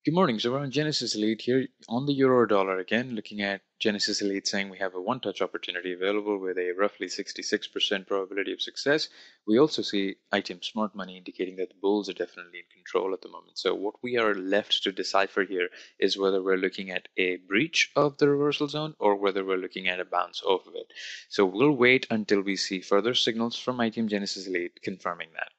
Good morning. So we're on Genesis Elite here on the euro dollar again, looking at Genesis Elite saying we have a one-touch opportunity available with a roughly 66% probability of success. We also see ITM Smart Money indicating that the bulls are definitely in control at the moment. So what we are left to decipher here is whether we're looking at a breach of the reversal zone or whether we're looking at a bounce off of it. So we'll wait until we see further signals from ITM Genesis Elite confirming that.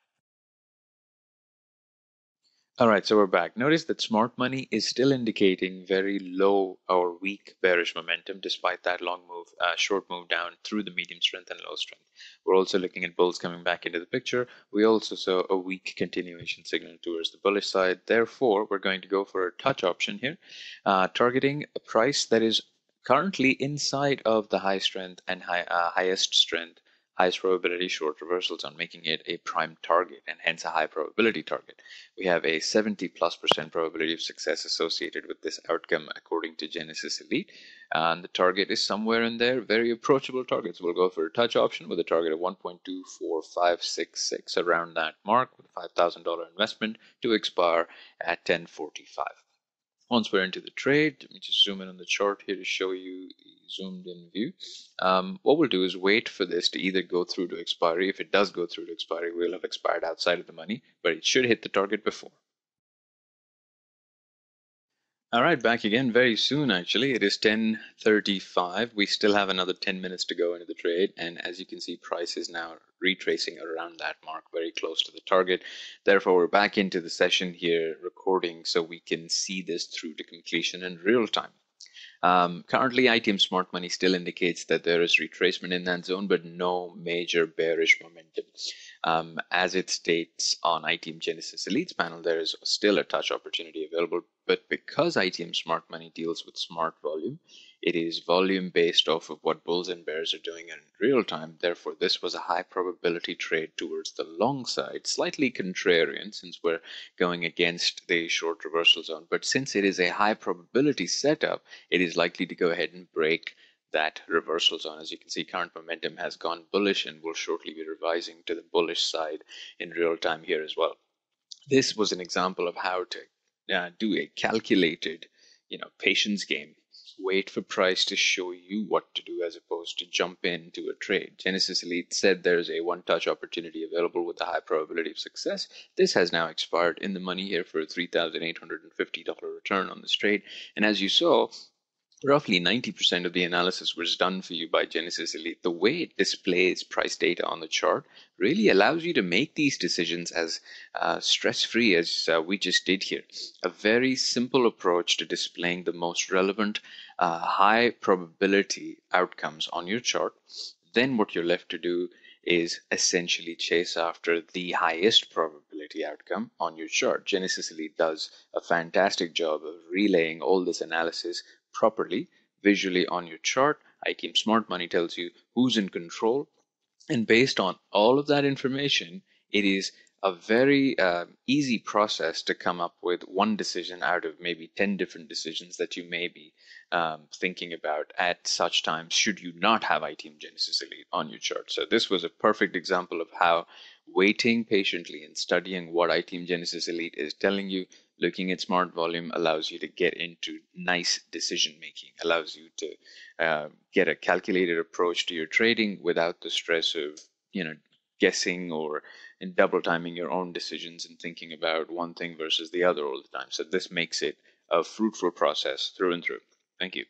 All right, so we're back. Notice that smart money is still indicating very low or weak bearish momentum despite that long move, short move down through the medium strength and low strength. We're also looking at bulls coming back into the picture. We also saw a weak continuation signal towards the bullish side. Therefore, we're going to go for a touch option here, targeting a price that is currently inside of the high strength and highest strength, highest probability short reversals on, making it a prime target and hence a high probability target. We have a 70+% probability of success associated with this outcome according to Genesis Elite. And the target is somewhere in there, very approachable targets. We'll go for a touch option with a target of 1.24566 around that mark with a $5,000 investment to expire at 10:45. Once we're into the trade, let me just zoom in on the chart here to show you the zoomed in view. What we'll do is wait for this to either go through to expiry. If it does go through to expiry, we'll have expired outside of the money, but it should hit the target before. All right, back again very soon, actually. It is 10:35. We still have another 10 minutes to go into the trade. And as you can see, price is now retracing around that mark, very close to the target. Therefore, we're back into the session here recording so we can see this through to completion in real time. Currently, ITM Smart Money still indicates that there is retracement in that zone, but no major bearish momentum. As it states on ITM Genesis Elite's panel, there is still a touch opportunity available, but because ITM Smart Money deals with smart volume, it is volume based off of what bulls and bears are doing in real time. Therefore, this was a high probability trade towards the long side, slightly contrarian since we're going against the short reversal zone. But since it is a high probability setup, it is likely to go ahead and break that reversal zone. As you can see, current momentum has gone bullish and will shortly be revising to the bullish side in real time here as well. This was an example of how to do a calculated, patience game. Wait for price to show you what to do as opposed to jump into a trade. Genesis Elite said there's a one-touch opportunity available with a high probability of success. This has now expired in the money here for a $3,850 return on this trade. And as you saw, roughly 90% of the analysis was done for you by Genesis Elite. The way it displays price data on the chart really allows you to make these decisions as stress-free as we just did here. A very simple approach to displaying the most relevant high probability outcomes on your chart. Then what you're left to do is essentially chase after the highest probability outcome on your chart. Genesis Elite does a fantastic job of relaying all this analysis properly visually on your chart. ITM Smart Money tells you who's in control, and based on all of that information, it is a very easy process to come up with one decision out of maybe 10 different decisions that you may be thinking about at such times should you not have ITM Genesis Elite on your chart. So this was a perfect example of how waiting patiently and studying what ITM Genesis Elite is telling you, looking at smart volume, allows you to get into nice decision making, allows you to get a calculated approach to your trading without the stress of guessing or in double timing your own decisions and thinking about one thing versus the other all the time. So this makes it a fruitful process through and through. Thank you.